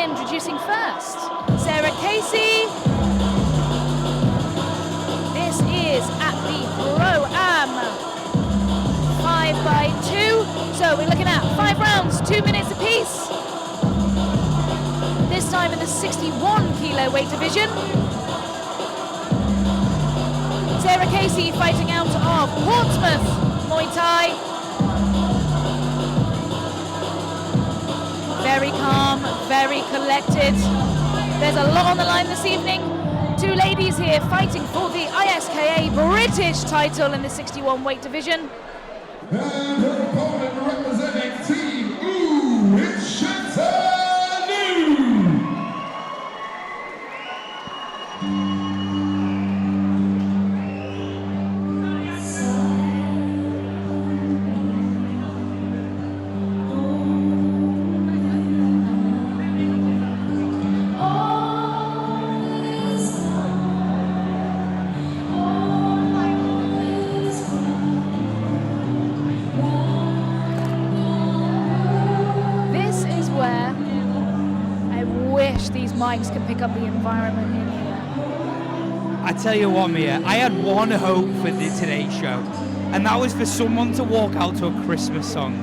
Introducing first, Sarah Casey. This is at the Pro-Am 5x2. So we're looking at 5 rounds, 2 minutes apiece. This time in the 61 kilo weight division. Sarah Casey fighting out of Portsmouth, Muay Thai. Very calm, very collected. There's a lot on the line this evening. 2 ladies here fighting for the ISKA British title in the 61 weight division. And her opponent representing Team Ooh, it's Chantelle. These mics can pick up the environment in here. I tell you what, Mia, I had one hope for today's show, and that was for someone to walk out to a Christmas song.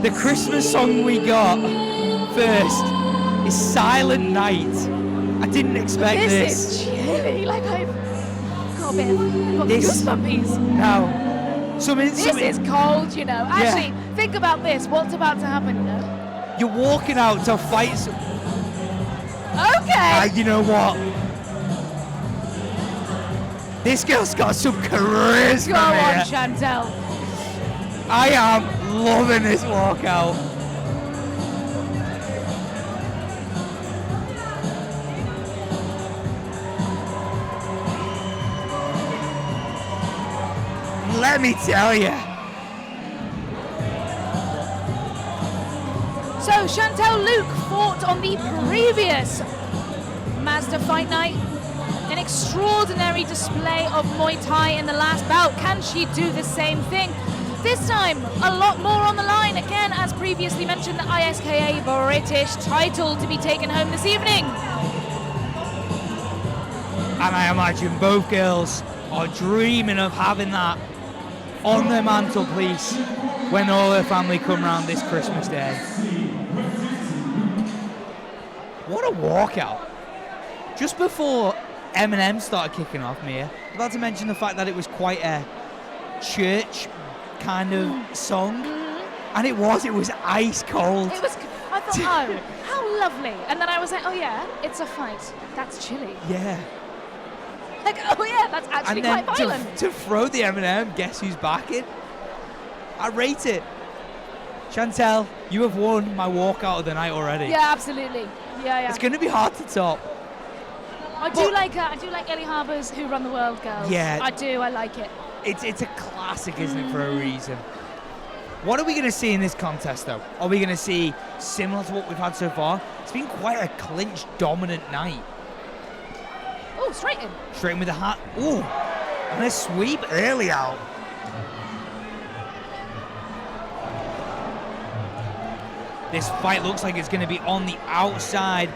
The Christmas song we got first is Silent Night. I didn't expect this. This is chilly, like I've got a bit of goosebumpies. No. This is cold, you know. Actually, think about this. What's about to happen, you know? You're walking out to fight Okay. you know what? This girl's got some charisma. Go on, Chantelle. I am loving this walkout. Let me tell you. So Chantelle Luke fought on the previous Masda Fight Night. An extraordinary display of Muay Thai in the last bout. Can she do the same thing? This time, a lot more on the line. Again, as previously mentioned, the ISKA British title to be taken home this evening. And I imagine both girls are dreaming of having that on their mantelpiece when all their family come round this Christmas day. What a walkout. Just before Eminem started kicking off, Mia, I was about to mention the fact that it was quite a church kind of song. And it was ice cold. It was, I thought, oh, how lovely. And then I was like, oh yeah, it's a fight. That's chilly. Yeah. Like, oh yeah, that's actually quite violent. And then to throw the Eminem, guess who's backing? I rate it. Chantelle, you have won my walkout of the night already. Yeah, absolutely. Yeah. It's going to be hard to top. I do like Ellie Harbour's Who Run the World Girls. Yeah. I do, I like it. It's a classic, isn't it, for a reason. What are we going to see in this contest, though? Are we going to see similar to what we've had so far? It's been quite a clinch-dominant night. Oh, straight in. Straight in with the hat. Ooh, and a sweep early out. This fight looks like it's going to be on the outside.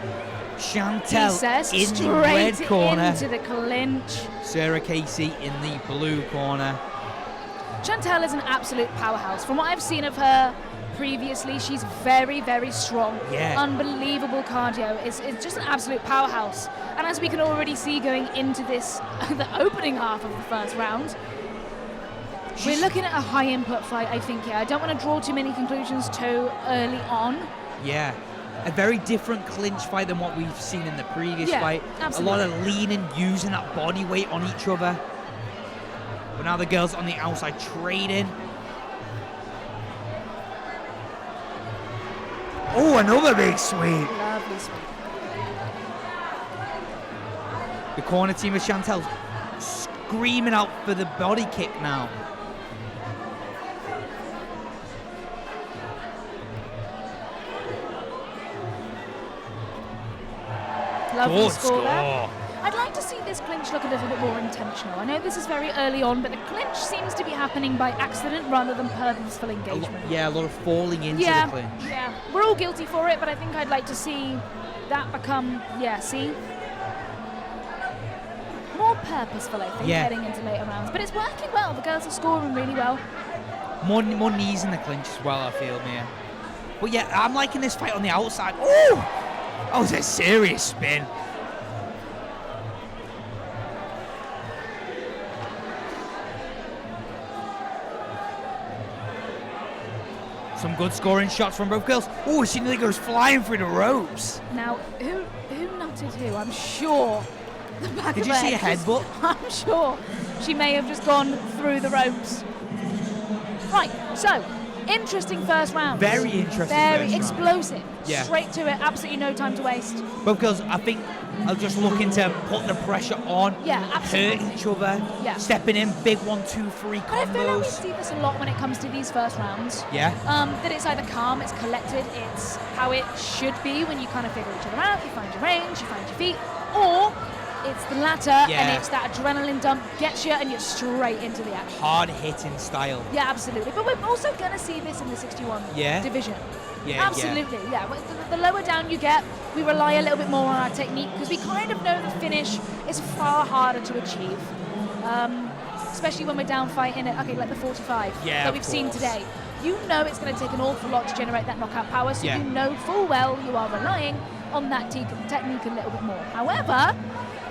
Chantelle in the red corner. Into the clinch. Sarah Casey in the blue corner. Chantelle is an absolute powerhouse. From what I've seen of her previously, she's very, very strong. Yeah. Unbelievable cardio. It's just an absolute powerhouse. And as we can already see going into this, the opening half of the first round, we're looking at a high input fight, I think, yeah. I don't want to draw too many conclusions too early on. Yeah. A very different clinch fight than what we've seen in the previous fight. Absolutely. A lot of leaning, using that body weight on each other. But now the girls on the outside trading. Oh, another big sweep. Lovely sweep. The corner team of Chantelle screaming out for the body kick now. Lovely score there. I'd like to see this clinch look a little bit more intentional. I know this is very early on, but the clinch seems to be happening by accident rather than purposeful engagement. A lot of falling into the clinch. Yeah, we're all guilty for it, but I think I'd like to see that become, see? More purposeful, I think, heading into later rounds. But it's working well. The girls are scoring really well. More knees in the clinch as well, I feel, Mia. But yeah, I'm liking this fight on the outside. Oh! That was a serious spin. Some good scoring shots from both girls. Oh, she nearly goes flying through the ropes. Now, who nutted who? I'm sure. The back Did of you her see a head headbutt? I'm sure she may have just gone through the ropes. Right, so interesting first round. Very interesting. Very first explosive. round. Yeah. Straight to it. Absolutely no time to waste. Both girls, I think, are just looking to put the pressure on. Yeah, absolutely. Hurt each other. Yeah. Stepping in, big 1, 2, 3 combos. And I feel like we see this a lot when it comes to these first rounds. Yeah. That it's either calm, it's collected, it's how it should be when you kind of figure each other out, you find your range, you find your feet, or it's the latter and it's that adrenaline dump gets you and you're straight into the action. Hard hitting style. Yeah, absolutely. But we're also going to see this in the 61 division. Yeah, absolutely. Yeah. The lower down you get, we rely a little bit more on our technique because we kind of know the finish is far harder to achieve. Especially when we're down fighting at, like the 45 that we've seen today. You know it's going to take an awful lot to generate that knockout power, so you know full well you are relying on that technique a little bit more. However,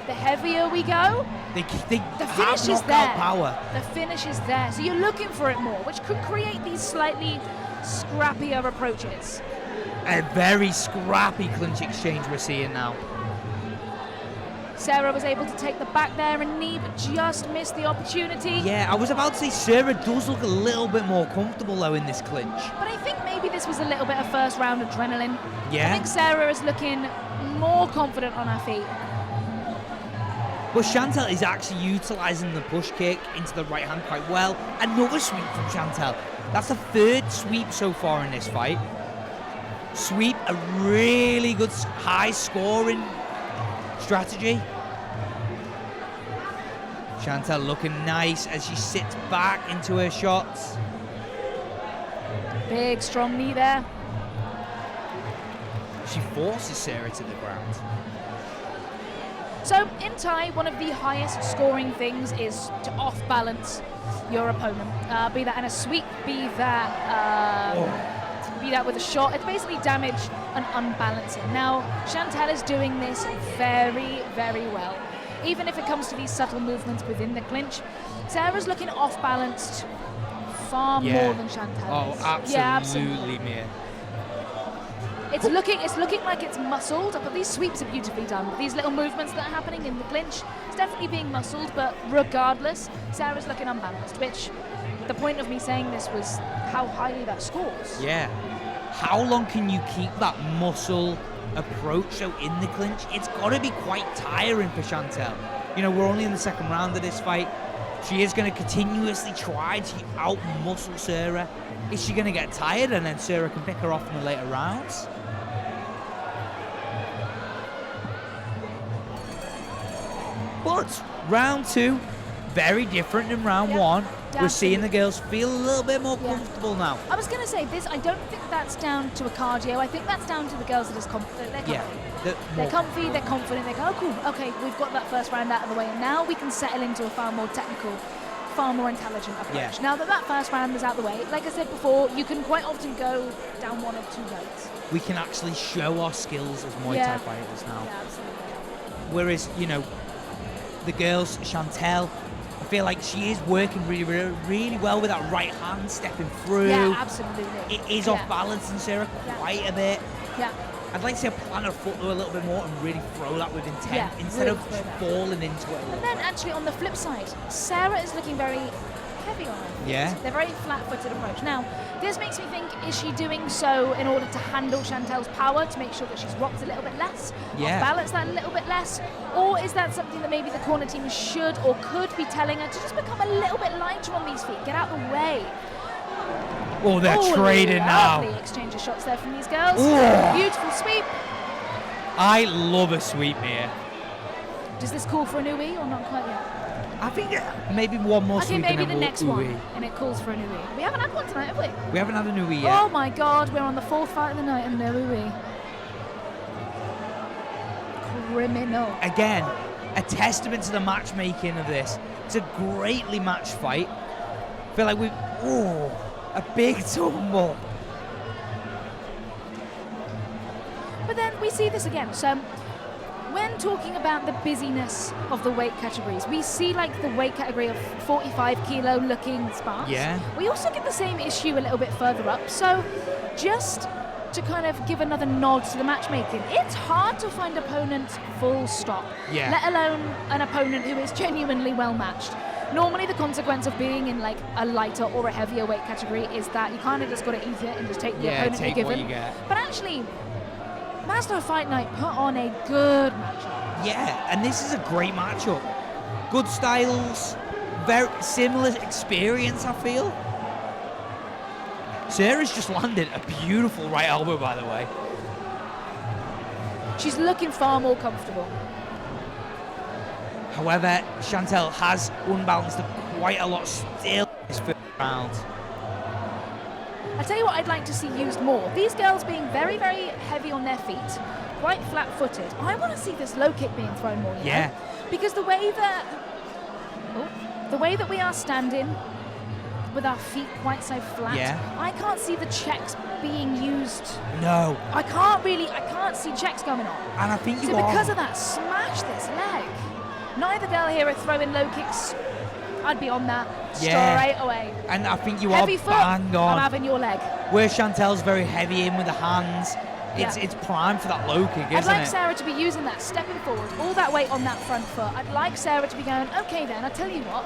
the heavier we go, the finish is there. Power. The finish is there, so you're looking for it more, which could create these slightly scrappier approaches. A very scrappy clinch exchange we're seeing now. Sarah was able to take the back there and knee, but just missed the opportunity. Yeah, I was about to say Sarah does look a little bit more comfortable though in this clinch. But I think maybe this was a little bit of first round adrenaline. Yeah. I think Sarah is looking more confident on her feet. But Chantelle is actually utilising the push kick into the right hand quite well. Another sweep from Chantelle. That's the third sweep so far in this fight. Sweep, a really good high scoring strategy. Chantelle looking nice as she sits back into her shots. Big strong knee there. She forces Sarah to the ground. So in Thai, one of the highest scoring things is to off-balance your opponent. Be that in a sweep, be that with a shot. It's basically damage and unbalancing. Now, Chantelle is doing this very, very well. Even if it comes to these subtle movements within the clinch, Sarah's looking off-balanced far more than Chantelle is. Absolutely, yeah, absolutely. Mia. It's looking like it's muscled, but these sweeps are beautifully done. These little movements that are happening in the clinch, it's definitely being muscled, but regardless, Sarah's looking unbalanced, which the point of me saying this was how highly that scores. Yeah. How long can you keep that muscle approach so in the clinch? It's got to be quite tiring for Chantelle. You know, we're only in the second round of this fight. She is going to continuously try to out-muscle Sarah. Is she going to get tired and then Sarah can pick her off in the later rounds? But round two, very different than round one. We're seeing the girls feel a little bit more comfortable now. I was going to say this, I don't think that's down to a cardio. I think that's down to the girls that are confident. They're comfy. They're comfy, they're confident. They go, oh, cool, okay, we've got that first round out of the way, and now we can settle into a far more technical, far more intelligent approach. Yeah. Now that first round is out of the way, like I said before, you can quite often go down one or two roads. We can actually show our skills as Muay Thai fighters now. Yeah, absolutely. Whereas, you know, the girls, Chantelle, I feel like she is working really, really, really well with that right hand stepping through. Yeah, absolutely. It is off balance in Sarah quite a bit. Yeah. I'd like to see her plant her foot a little bit more and really throw that with intent instead of falling into it. And then actually on the flip side, Sarah is looking very heavy on her feet. Yeah. They're very flat-footed approach. Now, this makes me think, is she doing so in order to handle Chantelle's power, to make sure that she's rocked a little bit less, balance that a little bit less, or is that something that maybe the corner team should or could be telling her to just become a little bit lighter on these feet, get out of the way? Oh, they're trading now. Lovely exchange of shots there from these girls. Beautiful sweep. I love a sweep here. Does this call for an ooey or not quite yet? I think maybe one more Okay, sweep maybe and the then next we'll one, ooey. and it calls for an ooey. We haven't had one tonight, have we? We haven't had an ooey yet. Oh my God, we're on the 4th fight of the night and no ooey. Criminal. Again, a testament to the matchmaking of this. It's a greatly matched fight. I feel like a big tumble. But then we see this again. So when talking about the busyness of the weight categories, we see like the weight category of 45 kilo looking Sparks. Yeah. We also get the same issue a little bit further up. So just to kind of give another nod to the matchmaking, it's hard to find opponents full stop. Yeah. Let alone an opponent who is genuinely well matched. Normally the consequence of being in like a lighter or a heavier weight category is that you kind of just got to eat it and just take the opponent take you're what given. you get. But actually, Masda Fight Night put on a good matchup. Yeah, and this is a great matchup. Good styles, very similar experience, I feel. Sarah's just landed a beautiful right elbow, by the way. She's looking far more comfortable. However, Chantelle has unbalanced quite a lot still in this first round. I tell you what I'd like to see used more. These girls being very, very heavy on their feet, quite flat-footed. I want to see this low kick being thrown more, you know? Because the way that we are standing with our feet quite so flat, I can't see the checks being used. No. I can't see checks going on. And I think So because of that, smash this leg. Neither girl here are throwing low kicks. I'd be on that straight away. And I think you Heavy are foot, bang on. I'm having your leg. Where Chantelle's very heavy in with the hands, it's prime for that low kick, isn't I'd like it? Sarah to be using that, stepping forward, all that weight on that front foot. I'd like Sarah to be going, okay then, I'll tell you what,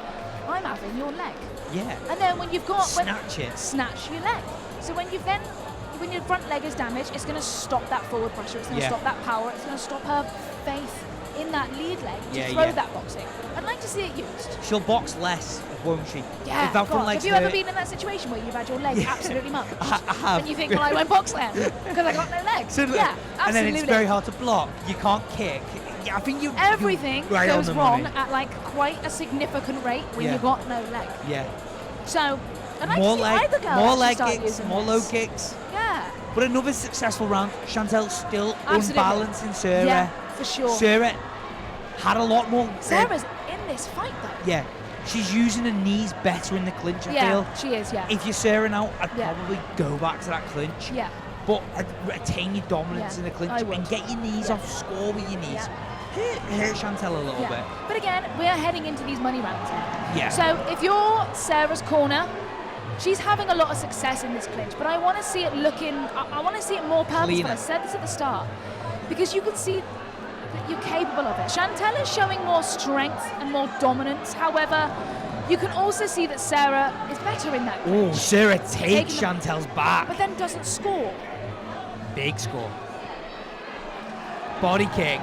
I'm having your leg. Yeah. And then when you've got... Snatch it. Snatch your leg. So when your front leg is damaged, it's going to stop that forward pressure, it's going to stop that power, it's going to stop her faith in that lead leg to throw that boxing. I'd like to see it used. She'll box less, won't she? Yeah, if that front leg's have you ever been in that situation where you've had your leg absolutely munched? I have. And you think, well, I won't box then because I got no legs. So, yeah, absolutely. And then it's very hard to block. You can't kick. Yeah, I think everything right goes wrong at like quite a significant rate when you've got no leg. Yeah. So, and more more leg kicks, more low kicks. Yeah. But another successful round. Chantelle's still unbalancing Sarah. Yeah, for sure. Sarah had a lot more. Sarah's in this fight though. Yeah. She's using her knees better in the clinch, I feel. Yeah, she is, yeah. If you're Sarah now, I'd probably go back to that clinch. Yeah. But retain your dominance in the clinch and get your knees off, score with your knees. Hurt Chantelle a little bit. But again, we are heading into these money rounds now. Yeah. So if you're Sarah's corner, she's having a lot of success in this clinch, but I want to see it looking, I want to see it more purposeful. I said this at the start, because you can see that you're capable of it. Chantelle is showing more strength and more dominance. However, you can also see that Sarah is better in that clinch. Oh, Sarah takes Chantelle's back. But then doesn't score. Big score. Body kick.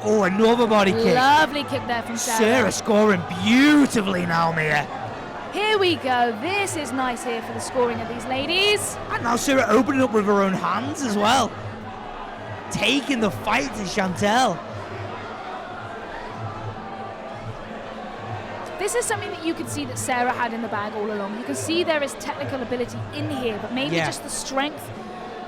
Oh, another body kick. Lovely kick there from Sarah. Sarah scoring beautifully now, Mia. Here we go. This is nice here for the scoring of these ladies. And now Sarah opening up with her own hands as well. Taking the fight to Chantelle. This is something that you can see that Sarah had in the bag all along. You can see there is technical ability in here, but maybe just the strength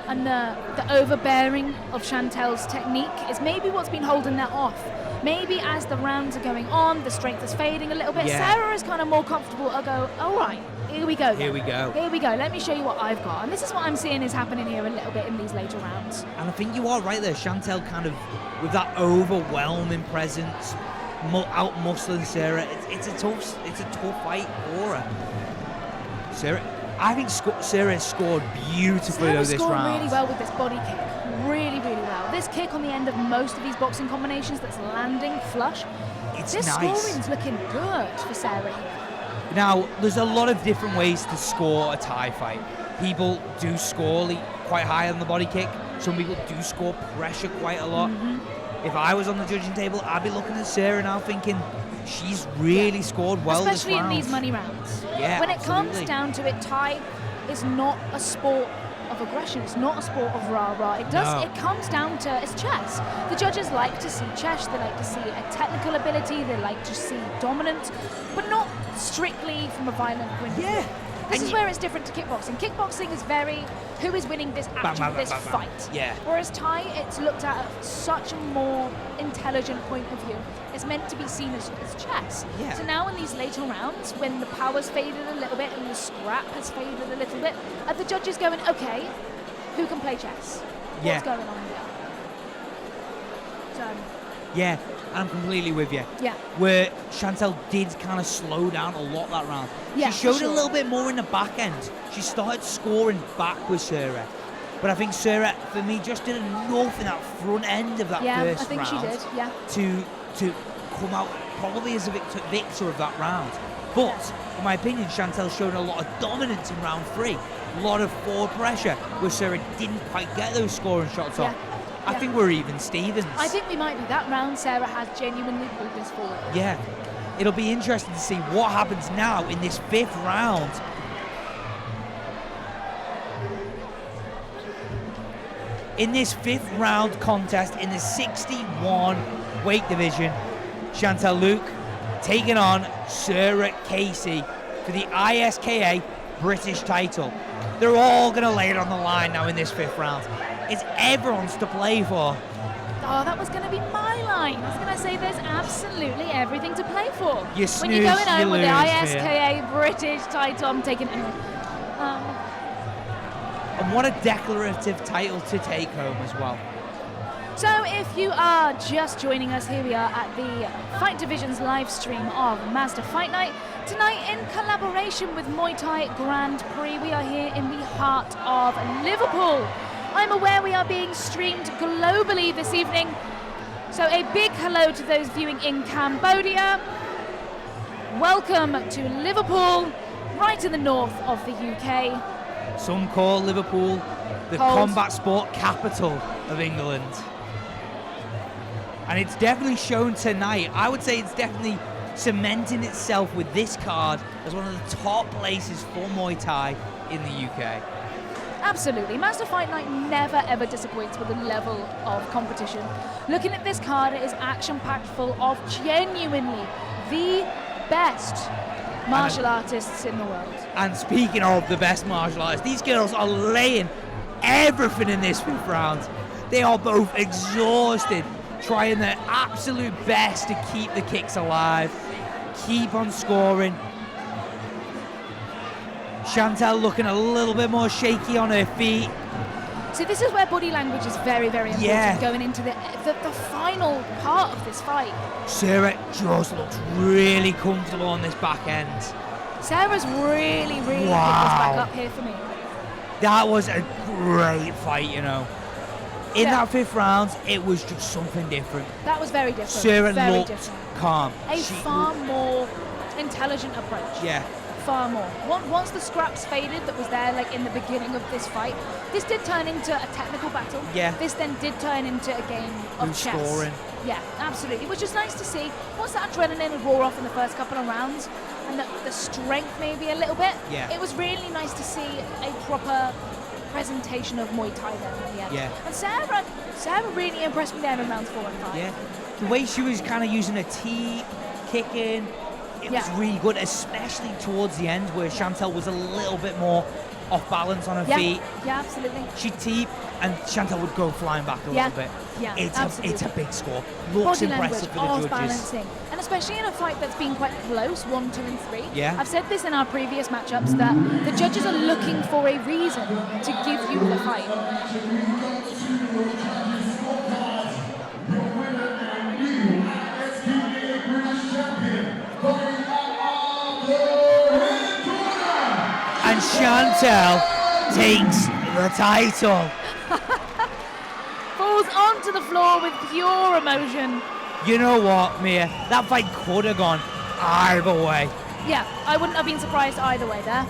and the overbearing of Chantelle's technique is maybe what's been holding that off. Maybe as the rounds are going on, the strength is fading a little bit. Sarah is kind of more comfortable. I'll go, all right, here we go. Then. Here we go. Here we go. Let me show you what I've got. And this is what I'm seeing is happening here a little bit in these later rounds. And I think you are right there. Chantelle kind of, with that overwhelming presence, out-muscling Sarah. It's a tough fight for her. Sarah, I think Sarah scored beautifully though this round. Sarah scored really well with this body kick. Really, really well. This kick on the end of most of these boxing combinations that's landing flush. This scoring's looking good for Sarah here. Now, there's a lot of different ways to score a Thai fight. People do score quite high on the body kick. Some people do score pressure quite a lot. If I was on the judging table, I'd be looking at Sarah now thinking she's really scored well this round. Especially in these money rounds. Yeah, when it comes down to it, Thai is not a sport of aggression. It's not a sport of rah-rah. It does. No. It comes down to it's chess. The judges like to see chess. They like to see a technical ability. They like to see dominance, but not strictly from a violent point of view. Yeah. This And is where it's different to kickboxing. Kickboxing is very who is winning this action, this fight. Yeah. Whereas Thai, it's looked at such a more intelligent point of view. It's meant to be seen as chess. Yeah. So now in these later rounds, when the power's faded a little bit and the scrap has faded a little bit, are the judges going, okay, who can play chess? Yeah. What's going on here? So, Yeah, I'm completely with you. yeah. Where Chantelle did kind of slow down a lot that round. Yeah, She showed for sure. a little bit more in the back end. She started scoring back with Sarah. But I think Sarah, for me, just did enough in that front end of that Yeah, first I think round she did, yeah. to come out probably as a victor of that round. But, in my opinion, Chantelle showed a lot of dominance in round 3. A lot of forward pressure, where Sarah didn't quite get those scoring shots off. Yeah. I Yeah. think we're even Stevens. I think we might be. That round, Sarah has genuinely pulled this forward. Yeah. It'll be interesting to see what happens now in this 5th round. In this 5th round contest in the 61 weight division, Chantelle Luke taking on Sarah Casey for the ISKA British title. They're all going to lay it on the line now in this 5th round. It's everyone's to play for. Oh, that was going to be my line. I was going to say there's absolutely everything to play for. You when you're snooze, going home you with the lose, ISKA British title, I'm taking it anyway. And what a declarative title to take home as well. So if you are just joining us, here we are at the Fight Division's live stream of Masda Fight Night. Tonight, in collaboration with Muay Thai Grand Prix, we are here in the heart of Liverpool. I'm aware we are being streamed globally this evening. So a big hello to those viewing in Cambodia. Welcome to Liverpool, right in the north of the UK. Some call Liverpool the Cold. combat sport capital of England. And it's definitely shown tonight. I would say it's definitely cementing itself with this card as one of the top places for Muay Thai in the UK. Absolutely. Masda Fight Night never ever disappoints with the level of competition. Looking at this card, it is action-packed full of genuinely the best martial artists in the world. And speaking of the best martial artists, these girls are laying everything in this 5th round. They are both exhausted, trying their absolute best to keep the kicks alive, keep on scoring. Chantelle looking a little bit more shaky on her feet. So this is where body language is very, very important Yeah. going into the final part of this fight. Sarah just looks really comfortable on this back end. Sarah's really, really picked this Wow. back up here for me. That was a great fight, you know. In Yeah. that 5th round, it was just something different. That was very different. Sarah very looked different. calm. A far more intelligent approach. Yeah. Far more. Once the scraps faded that was there like in the beginning of this fight, this did turn into a technical battle. Yeah. This then did turn into a game of Who's chess. scoring. Yeah, absolutely. Which is nice to see. Once that adrenaline would wore off in the first couple of rounds and the strength maybe a little bit, Yeah. it was really nice to see a proper presentation of Muay Thai then in the end. Yeah. And Sarah really impressed me there in rounds 4 and 5. Yeah. The way she was kind of using her teep, kicking, it was Yeah. really good, especially towards the end where Chantelle was a little bit more off balance on her Yeah, feet. yeah, absolutely. She'd teep and Chantelle would go flying back a Yeah, little bit. yeah, It's absolutely. a big score. Looks Body language, impressive for the off judges. balancing, and especially in a fight that's been quite close, 1, 2, and 3. Yeah. I've said this in our previous matchups that the judges are looking for a reason to give you the fight. And Chantelle takes the title. Falls onto the floor with pure emotion. You know what, Mia? That fight could have gone either way. Yeah, I wouldn't have been surprised either way there.